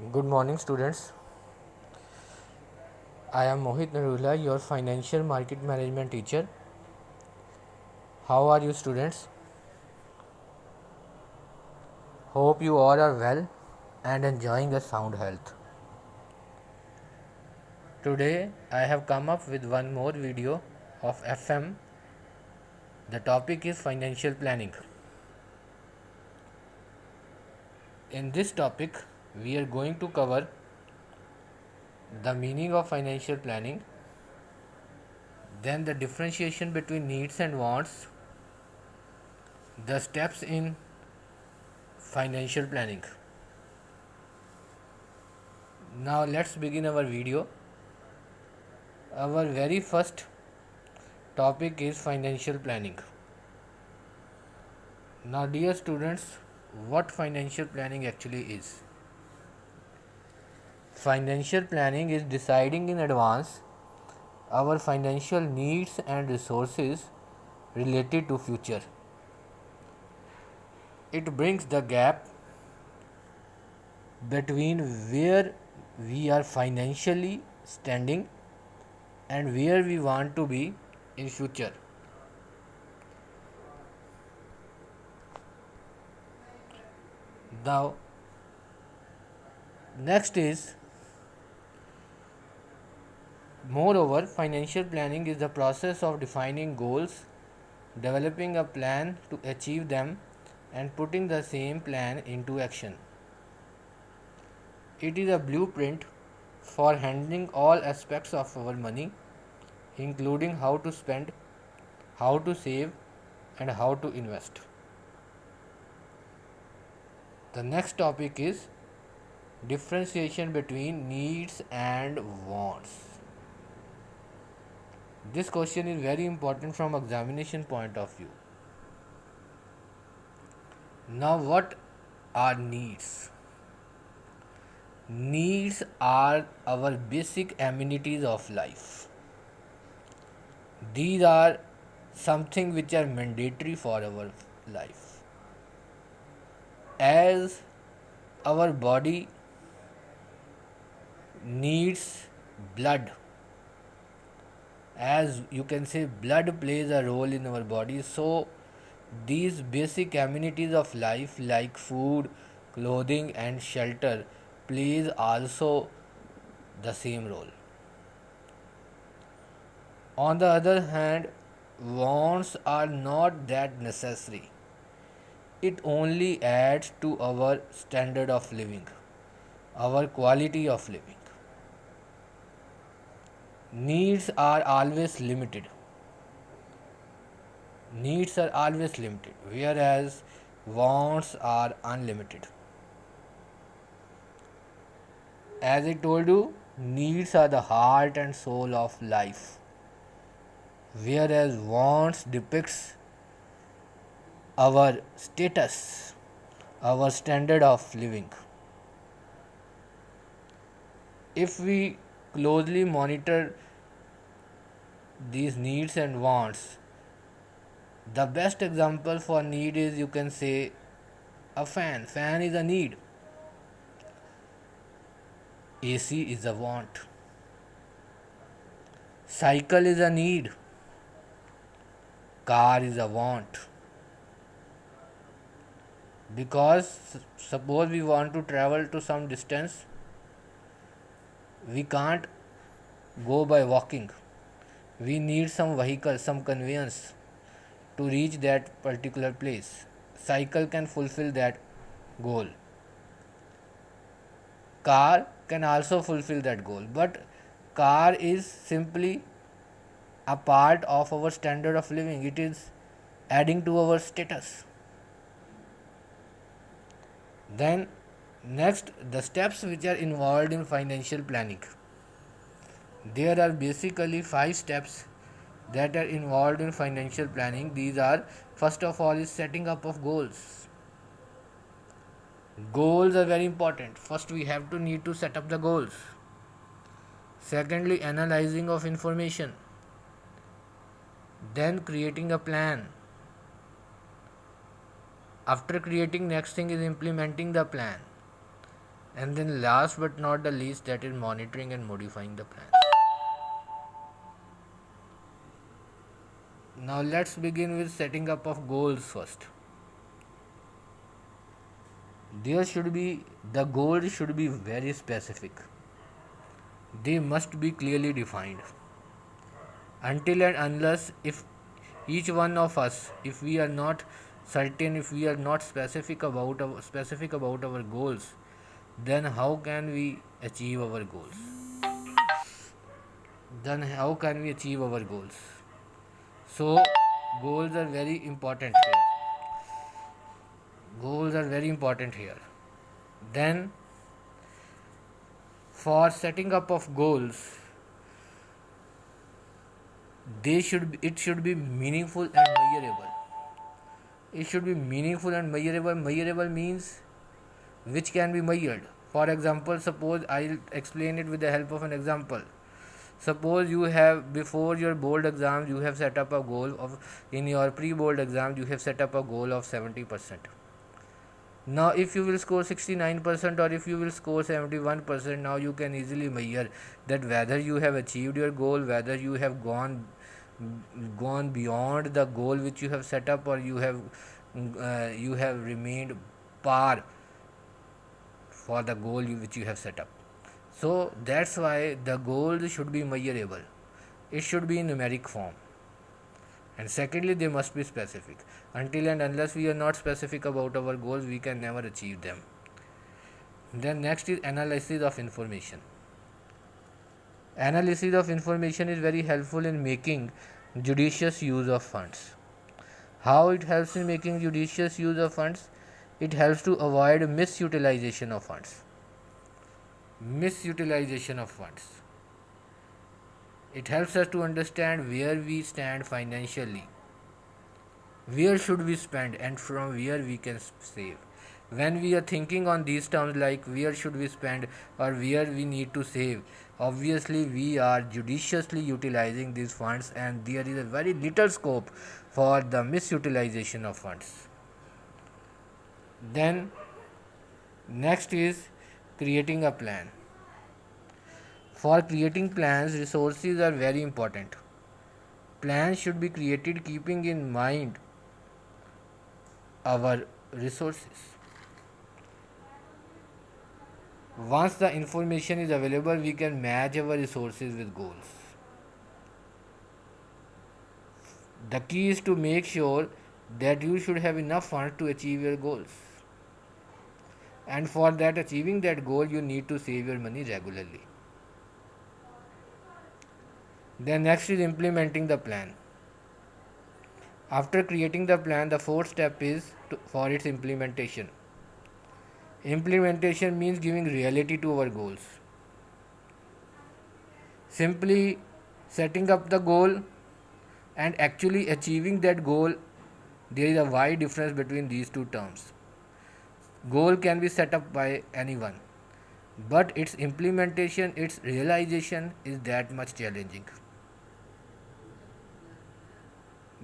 Good morning, students. I am Mohit Narula, your financial market management teacher. How are you, students? Hope you all are well and enjoying the sound health. Today, I have come up with one more video of FM. The topic is financial planning. In this topic, we are going to cover the meaning of financial planning, then the differentiation between needs and wants, the steps in financial planning. Now let's begin our video. Our very first topic is financial planning. Now dear students, what financial planning actually is? Financial planning is deciding in advance our financial needs and resources related to future. It brings the gap between where we are financially standing and where we want to be in future. Now next is, moreover, financial planning is the process of defining goals, developing a plan to achieve them, and putting the same plan into action. It is a blueprint for handling all aspects of our money, including how to spend, how to save, and how to invest. The next topic is differentiation between needs and wants. This question is very important from examination point of view. Now, what are needs? Needs are our basic amenities of life. These are something which are mandatory for our life. As our body needs blood, as you can say, blood plays a role in our body, so these basic amenities of life like food, clothing and shelter plays also the same role. On the other hand, wants are not that necessary. It only adds to our standard of living, our quality of living. Needs are always limited. Needs are always limited, whereas wants are unlimited. As I told you, needs are the heart and soul of life, whereas wants depicts our status, our standard of living. If we closely monitor these needs and wants, the best example for need is, you can say, a fan. Fan is a need. AC is a want. Cycle is a need. Car is a want. Because suppose we want to travel to some distance, we can't go by walking. We need some vehicle, some conveyance to reach that particular place. Cycle can fulfill that goal. Car can also fulfill that goal, but car is simply a part of our standard of living. It is adding to our status. Then next, the steps which are involved in financial planning. There are basically 5 steps that are involved in financial planning. These are, first of all, is setting up of goals. Goals are very important. First, we have to need to set up the goals. Secondly, analyzing of information. Then creating a plan. After creating, next thing is implementing the plan. And then last but not the least, that is monitoring and modifying the plan. Now let's begin with setting up of goals first. The goals should be very specific. They must be clearly defined. Until and unless if each one of us, if we are not certain, if we are not specific about our goals, then how can we achieve our goals? So goals are very important here. Then for setting up of goals, it should be meaningful and measurable. Measurable means which can be measured. For example, suppose I'll explain it with the help of an example. Suppose you have, before your board exams, you have set up a goal of, in your pre-board exams you have set up a goal of 70%. Now if you will score 69% or if you will score 71%, now you can easily measure that whether you have achieved your goal, whether you have gone beyond the goal which you have set up, or you have remained par for the goal which you have set up. So that's why the goals should be measurable. It should be in numeric form. And secondly, they must be specific. Until and unless we are not specific about our goals, we can never achieve them. Then next is analysis of information. Analysis of information is very helpful in making judicious use of funds. How it helps in making judicious use of funds? It helps to avoid misutilization of funds. It helps us to understand where we stand financially, where should we spend, and from where we can save. When we are thinking on these terms like where should we spend or where we need to save, obviously we are judiciously utilizing these funds, and there is a very little scope for the misutilization of funds. Then next is creating a plan. For creating plans, resources are very important. Plans should be created keeping in mind our resources. Once the information is available, we can match our resources with goals. The key is to make sure that you should have enough funds to achieve your goals. And for that, achieving that goal, you need to save your money regularly. Then next is implementing the plan. After creating the plan, the fourth step is for its implementation. Implementation means giving reality to our goals. Simply setting up the goal and actually achieving that goal, there is a wide difference between these two terms. Goal can be set up by anyone, but its implementation, its realization is that much challenging.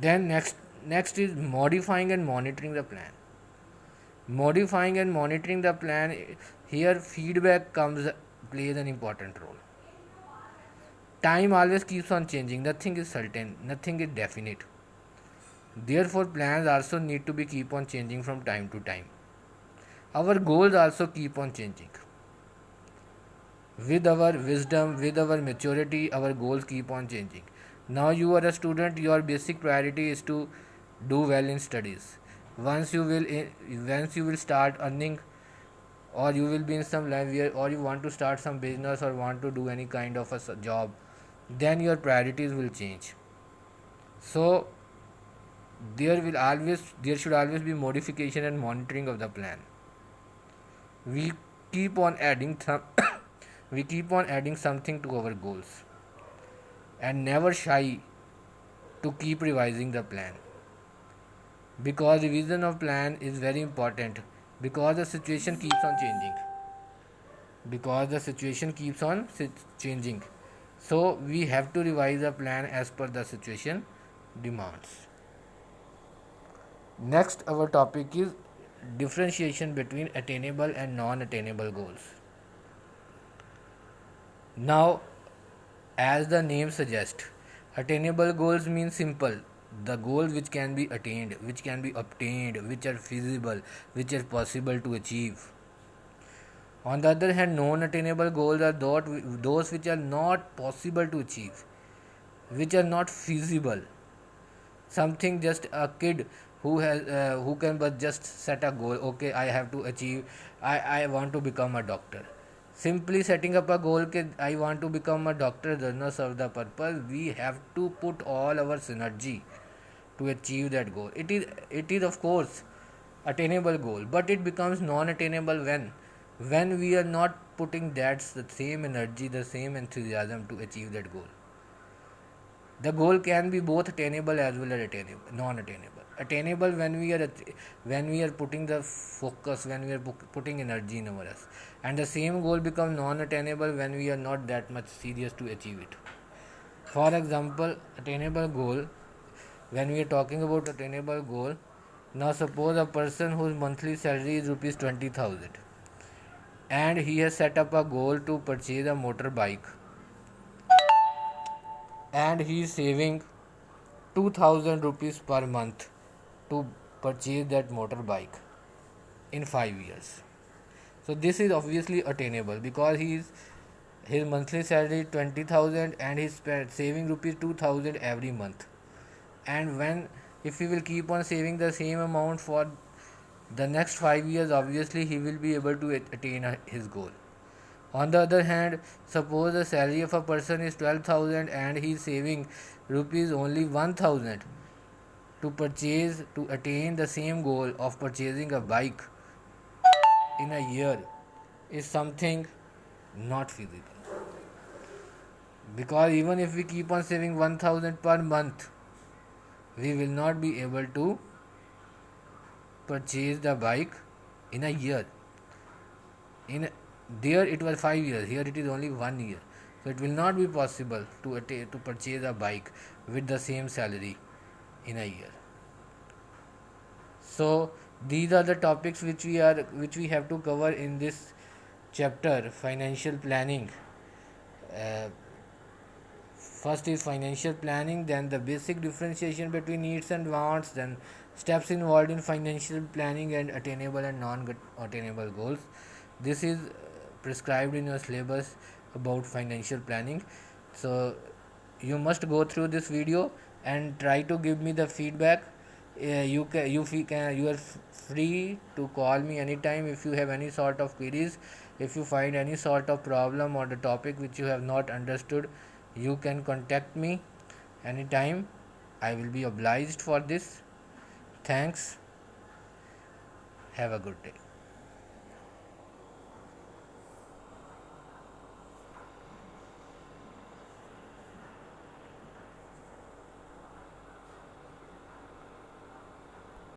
Then next is modifying and monitoring the plan. Modifying and monitoring the plan, here feedback plays an important role. Time always keeps on changing, nothing is certain, nothing is definite. Therefore, plans also need to be keep on changing from time to time. Our goals also keep on changing. With our wisdom, with our maturity, our goals keep on changing. Now you are a student, your basic priority is to do well in studies. Once you will start earning, or you will be in some line where, or you want to start some business or want to do any kind of a job, then your priorities will change. So there should always be modification and monitoring of the plan. We keep on adding something to our goals, and never shy to keep revising the plan, because revision of plan is very important, because the situation keeps on changing. So we have to revise the plan as per the situation demands. Next, our topic is differentiation between attainable and non-attainable goals. Now, as the name suggests, attainable goals mean simple. The goals which can be attained, which can be obtained, which are feasible, which are possible to achieve. On the other hand, non-attainable goals are those which are not possible to achieve, which are not feasible. Something just a kid who can but just set a goal. Okay, I have to achieve. I want to become a doctor. Simply setting up a goal that I want to become a doctor does not serve the purpose. We have to put all our synergy to achieve that goal. It is of course attainable goal, but it becomes non-attainable when we are not putting the same energy, the same enthusiasm to achieve that goal. The goal can be both attainable as well as non-attainable. Attainable when we are putting the focus, when we are putting energy in our us, and the same goal becomes non-attainable when we are not that much serious to achieve it. For example, attainable goal. When we are talking about attainable goal, now suppose a person whose monthly salary is rupees 20,000, and he has set up a goal to purchase a motorbike, and he is saving 2000 rupees per month to purchase that motorbike in 5 years. So this is obviously attainable because his monthly salary is 20,000 and he's saving rupees 2000 every month. And when if he will keep on saving the same amount for the next 5 years, obviously he will be able to attain his goal. On the other hand, suppose the salary of a person is 12,000 and he is saving rupees only 1,000 to attain the same goal of purchasing a bike in a year is something not feasible. Because even if we keep on saving 1,000 per month, we will not be able to purchase the bike in a year. There it was 5 years, here it is only 1 year. So it will not be possible to purchase a bike with the same salary in a year. So these are the topics which we have to cover in this chapter, financial planning. First is financial planning, then the basic differentiation between needs and wants, then steps involved in financial planning and attainable and non-attainable goals. This is prescribed in your syllabus about financial planning. So you must go through this video and try to give me the feedback. You are free to call me anytime if you have any sort of queries. If you find any sort of problem or the topic which you have not understood, you can contact me anytime. I will be obliged for this. Thanks. Have a good day.